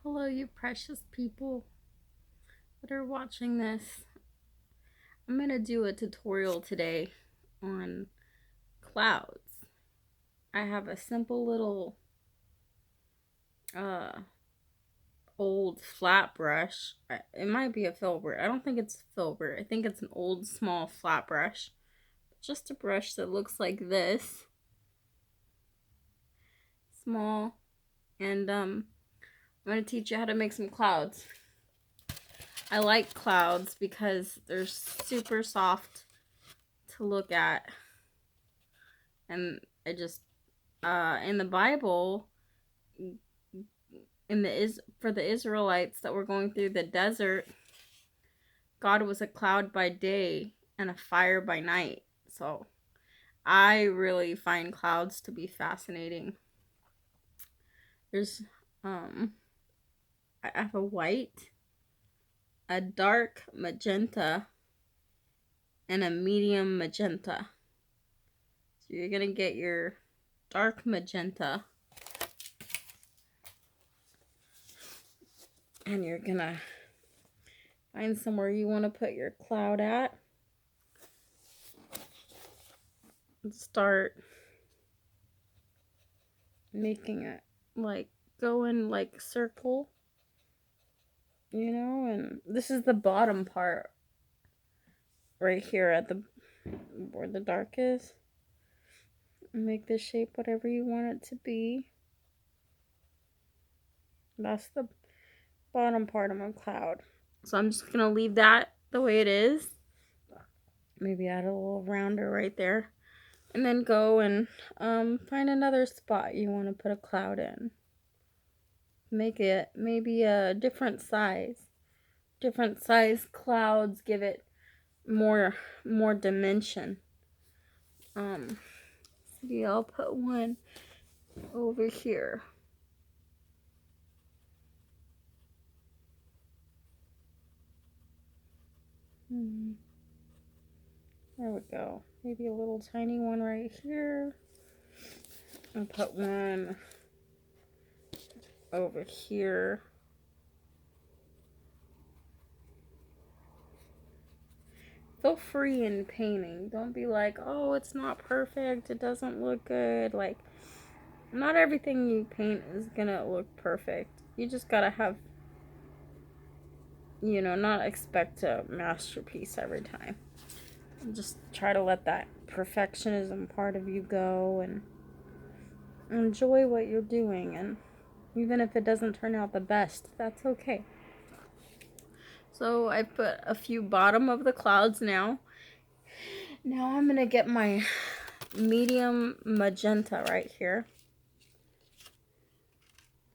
Hello, you precious people that are watching this. I'm going to do a tutorial today on clouds. I have a simple little uh old flat brush. It might be a filbert. I don't think it's a filbert. I think it's an old small flat brush. Just a brush that looks like this. Small. And I'm going to teach you how to make some clouds. I like clouds because they're super soft to look at. And I just in the Bible, for the Israelites that were going through the desert, God was a cloud by day and a fire by night. So I really find clouds to be fascinating. There's I have a white, a dark magenta, and a medium magenta. So you're gonna get your dark magenta, and you're gonna find somewhere you want to put your cloud at. And start making it like going like circle, and this is the bottom part right here at the where the dark is. Make the shape whatever you want it to be. That's the bottom part of my cloud. So I'm just gonna leave that the way it is. Maybe add a little rounder right there. And then go and find another spot you want to put a cloud in. Make it maybe a different size. Different size clouds give it more dimension. See, I'll put one over here. There we go. Maybe a little tiny one right here. And put one over here. Feel free in painting. Don't be like, oh, it's not perfect. It doesn't look good. Like, not everything you paint is gonna look perfect. You just gotta have, not expect a masterpiece every time. Just try to let that perfectionism part of you go and enjoy what you're doing. And even if it doesn't turn out the best, that's okay. So I put a few bottom of the clouds now. Now I'm gonna get my medium magenta right here.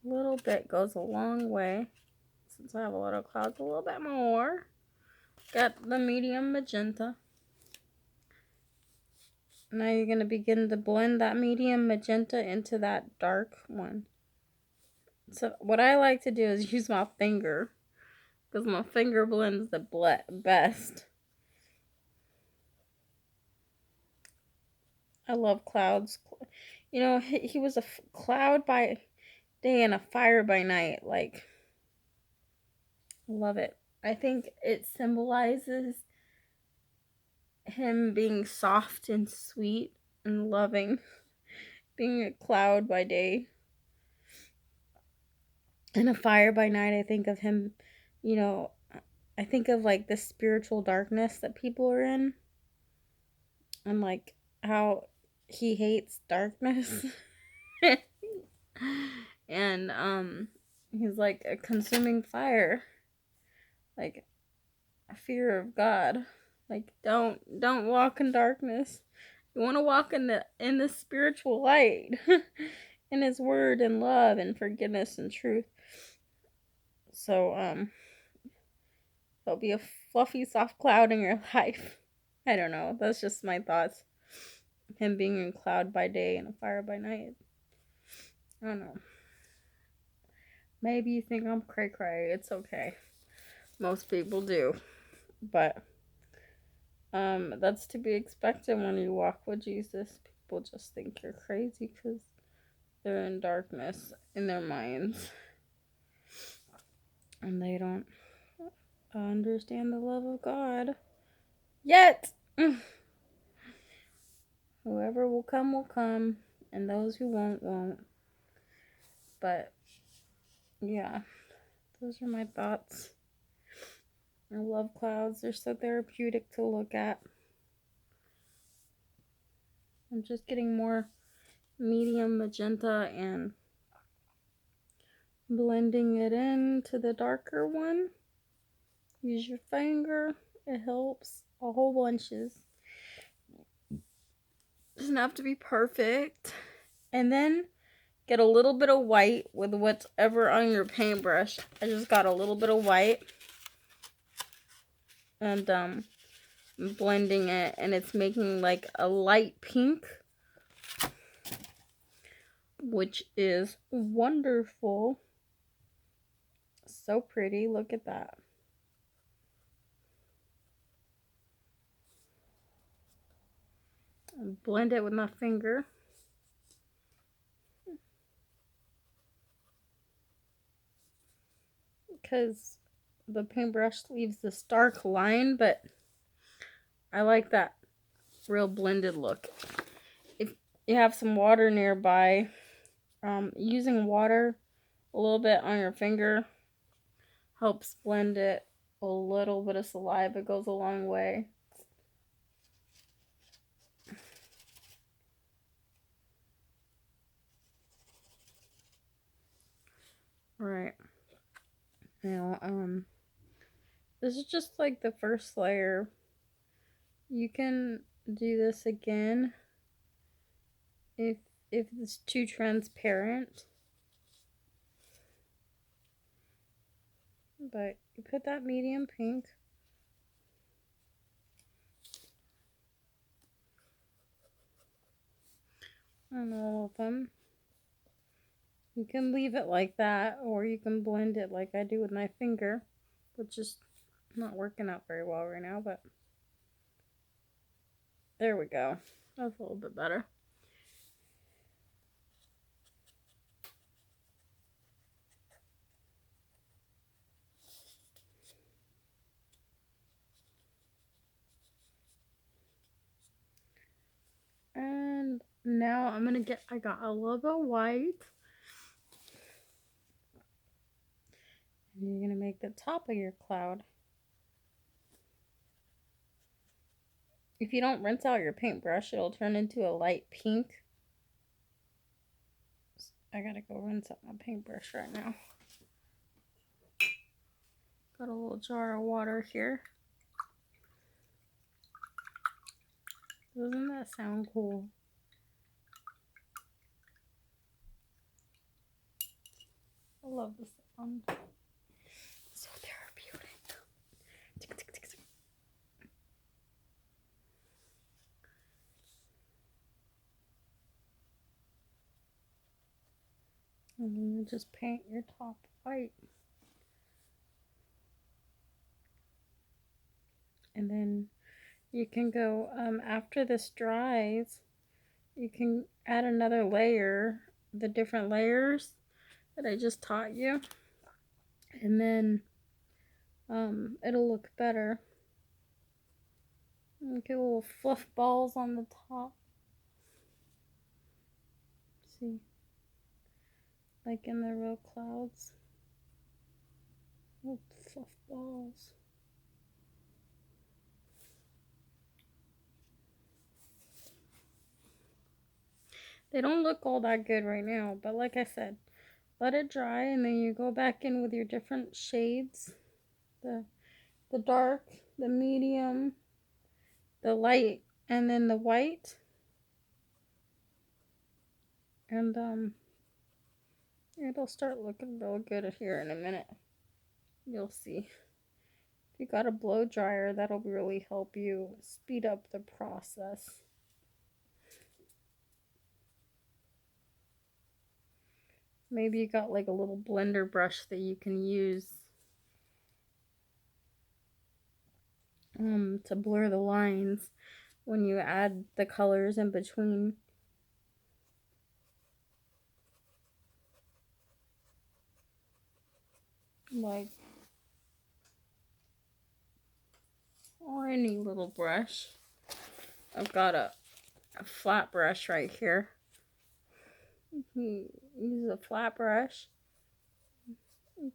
A little bit goes a long way. Since I have a lot of clouds, a little bit more. Got the medium magenta. Now you're going to begin to blend that medium magenta into that dark one. So what I like to do is use my finger, because my finger blends the best. I love clouds. He was a cloud by day and a fire by night. Like, love it. I think it symbolizes him being soft and sweet and loving, being a cloud by day and a fire by night. I think of him, I think of like the spiritual darkness that people are in, and like how he hates darkness. And he's like a consuming fire, like a fear of God. Like, don't walk in darkness. You want to walk in the spiritual light, in His Word and love and forgiveness and truth. So there'll be a fluffy, soft cloud in your life. I don't know. That's just my thoughts. Him being a cloud by day and a fire by night. I don't know. Maybe you think I'm cray-cray. It's okay. Most people do. But that's to be expected when you walk with Jesus. People just think you're crazy because they're in darkness in their minds. And they don't understand the love of God yet. Whoever will come, and those who won't. But yeah, those are my thoughts. I love clouds. They're so therapeutic to look at. I'm just getting more medium magenta and blending it into the darker one. Use your finger. It helps a whole bunches. Doesn't have to be perfect. And then get a little bit of white with whatever on your paintbrush. I just got a little bit of white. And blending it, and it's making like a light pink, which is wonderful. So pretty. Look at that. Blend it with my finger. Because the paintbrush leaves this dark line, but I like that real blended look. If you have some water nearby, using water a little bit on your finger helps blend it. A little bit of saliva goes a long way. Right. Now, this is just like the first layer. You can do this again if it's too transparent. But you put that medium pink. On all of them. You can leave it like that, or you can blend it like I do with my finger, which is not working out very well right now, but there we go. That's a little bit better. And now I got a little bit of white. And you're going to make the top of your cloud. If you don't rinse out your paintbrush, it'll turn into a light pink. I gotta go rinse out my paintbrush right now. Got a little jar of water here. Doesn't that sound cool? I love this sound. So therapeutic. And then you just paint your top white. And then you can go, after this dries, you can add another layer, the different layers that I just taught you. And then it'll look better. Get little fluff balls on the top. See? Like in the real clouds. Little fluff balls. They don't look all that good right now, but like I said, let it dry and then you go back in with your different shades. The dark, the medium, the light, and then the white. And it'll start looking real good here in a minute. You'll see. If you got a blow dryer, that'll really help you speed up the process. Maybe you got like a little blender brush that you can use to blur the lines when you add the colors in between. Like tiny little brush. I've got a flat brush right here. Use a flat brush.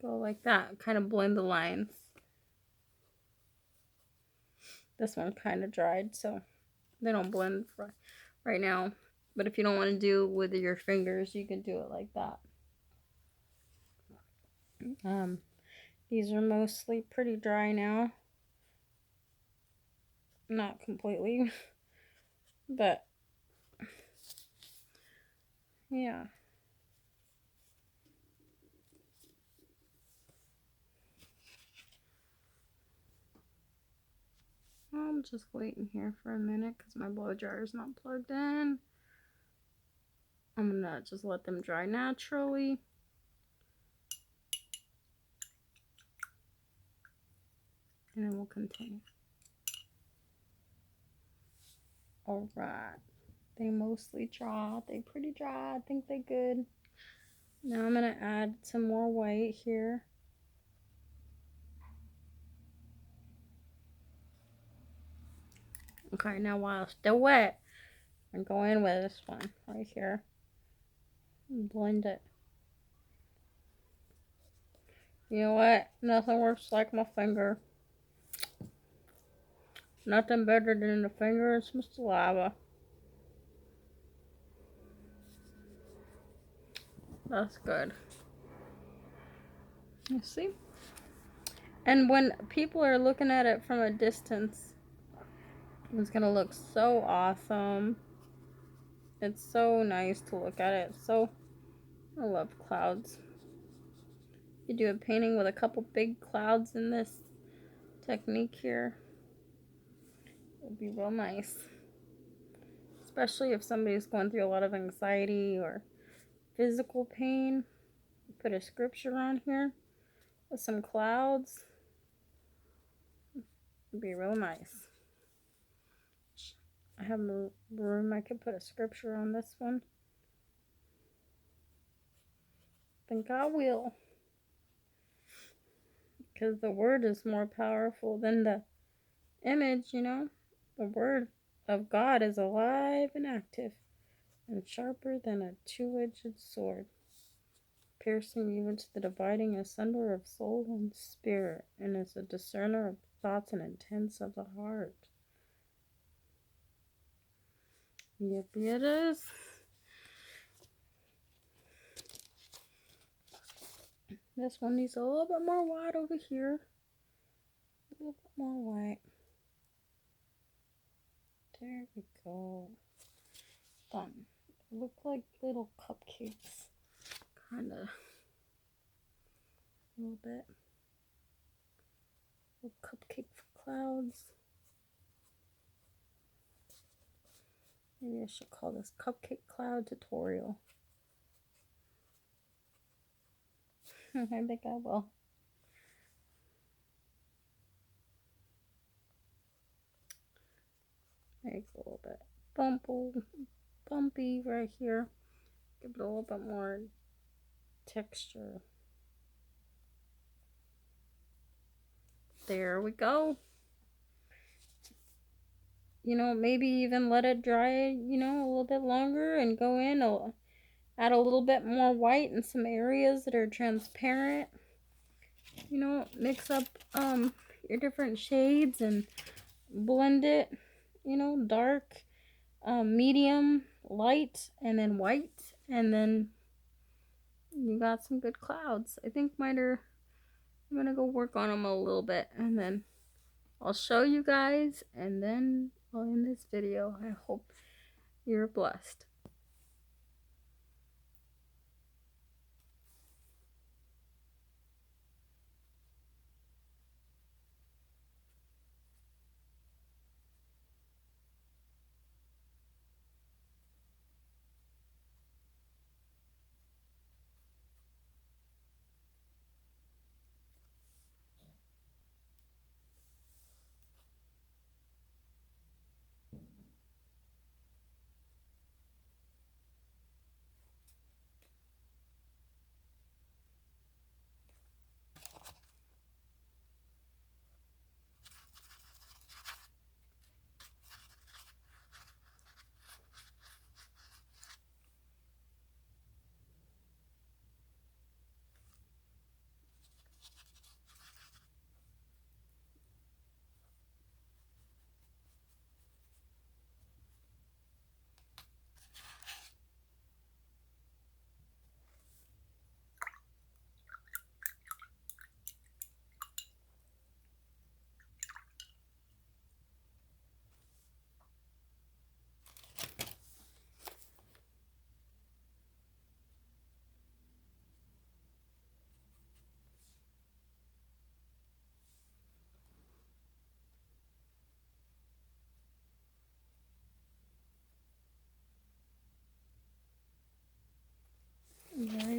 Go like that. Kind of blend the lines. This one kind of dried, so they don't blend right now. But if you don't want to do it with your fingers, you can do it like that. These are mostly pretty dry now. Not completely, but yeah. I'm just waiting here for a minute because my blow dryer is not plugged in. I'm gonna just let them dry naturally. And then we'll continue. Alright. They mostly dry. They pretty dry. I think they good. Now I'm gonna add some more white here. Okay, now while it's still wet, I'm going with this one right here. Blend it. You know what? Nothing works like my finger. Nothing better than the finger and some saliva. That's good. You see? And when people are looking at it from a distance, it's gonna look so awesome. It's so nice to look at it. I love clouds. You do a painting with a couple big clouds in this technique here. It'll be real nice. Especially if somebody's going through a lot of anxiety or physical pain. Put a scripture on here with some clouds. It'd be real nice. I have room. I could put a scripture on this one. I think I will. Because the word is more powerful than the image, you know. The word of God is alive and active and sharper than a two-edged sword, piercing even to the dividing asunder of soul and spirit, and is a discerner of thoughts and intents of the heart. Yep, it is. This one needs a little bit more white over here. A little bit more white. There we go. Done. Look like little cupcakes. Kind of. A little bit. Little cupcake for clouds. Maybe I should call this Cupcake Cloud Tutorial. I think I will. Make a little bit bumpy right here. Give it a little bit more texture. There we go. You know, maybe even let it dry, you know, a little bit longer and go in. Add a little bit more white in some areas that are transparent. You know, mix up your different shades and blend it. You know, dark, medium, light, and then white. And then you got some good clouds. I think I'm gonna go work on them a little bit, and then I'll show you guys, and then I'll end this video. I hope you're blessed.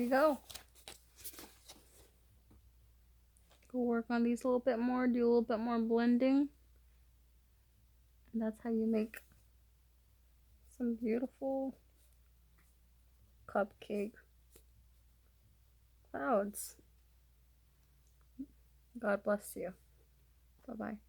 you go. Go work on these a little bit more, do a little bit more blending. And that's how you make some beautiful cupcake clouds. God bless you. Bye-bye.